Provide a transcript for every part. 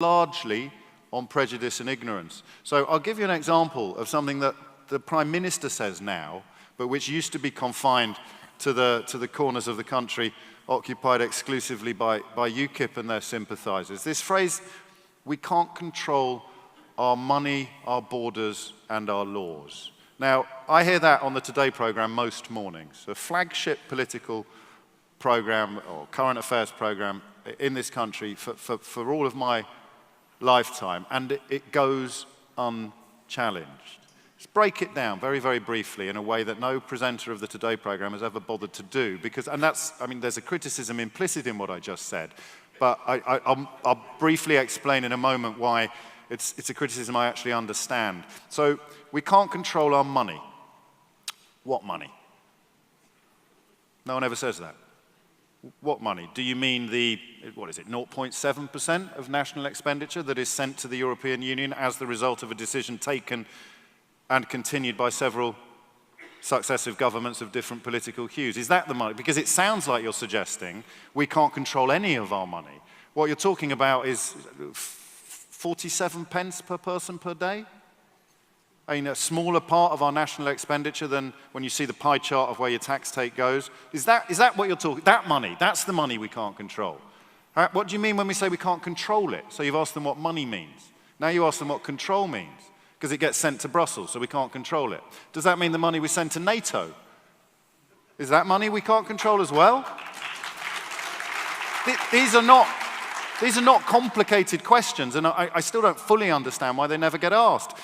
largely on prejudice and ignorance. So I'll give you an example of something that the Prime Minister says now, but which used to be confined to the corners of the country occupied exclusively by UKIP and their sympathisers. This phrase, we can't control our money, our borders, and our laws. Now, I hear that on the Today programme most mornings, a flagship political programme or current affairs programme in this country for all of my lifetime, and it goes unchallenged. Let's break it down very, very briefly in a way that no presenter of the Today programme has ever bothered to do, because, and that's, I mean, there's a criticism implicit in what I just said, but I'll briefly explain in a moment why it's a criticism I actually understand. So, we can't control our money. What money? No one ever says that. What money? Do you mean the, what is it, 0.7% of national expenditure that is sent to the European Union as the result of a decision taken and continued by several successive governments of different political hues? Is that the money? Because it sounds like you're suggesting we can't control any of our money. What you're talking about is 47 pence per person per day? I mean, a smaller part of our national expenditure than when you see the pie chart of where your tax take goes. Is that what you're talking? That money, that's the money we can't control. What do you mean when we say we can't control it? So you've asked them what money means. Now you ask them what control means, because it gets sent to Brussels, so we can't control it. Does that mean the money we send to NATO? Is that money we can't control as well? These are not complicated questions, and I still don't fully understand why they never get asked.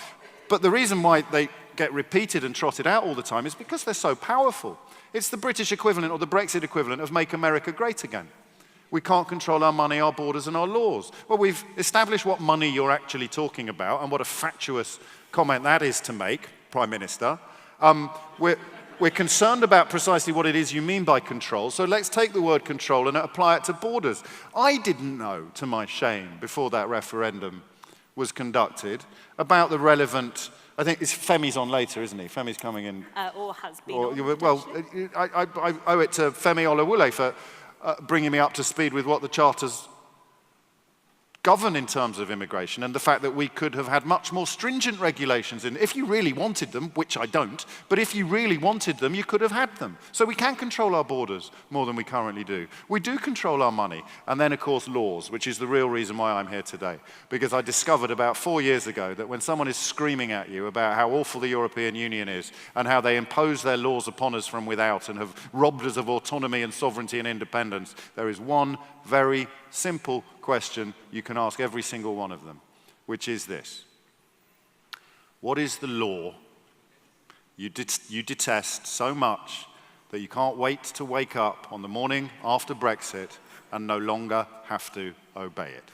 But the reason why they get repeated and trotted out all the time is because they're so powerful. It's the British equivalent or the Brexit equivalent of Make America Great Again. We can't control our money, our borders, and our laws. Well, we've established what money you're actually talking about and what a fatuous comment that is to make, Prime Minister. We're concerned about precisely what it is you mean by control, so let's take the word control and apply it to borders. I didn't know, to my shame, before that referendum was conducted, about the relevant, I think Femi's on later, isn't he? Femi's coming in. Or has been on, well, I owe it to Femi Olawule for bringing me up to speed with what the Charters govern in terms of immigration, and the fact that we could have had much more stringent regulations in, if you really wanted them, which I don't, but if you really wanted them, you could have had them. So we can control our borders more than we currently do. We do control our money, and then of course laws, which is the real reason why I'm here today. Because I discovered about 4 years ago that when someone is screaming at you about how awful the European Union is, and how they impose their laws upon us from without, and have robbed us of autonomy and sovereignty and independence, there is one very simple question you can ask every single one of them, which is this: what is the law you detest so much that you can't wait to wake up on the morning after Brexit and no longer have to obey it?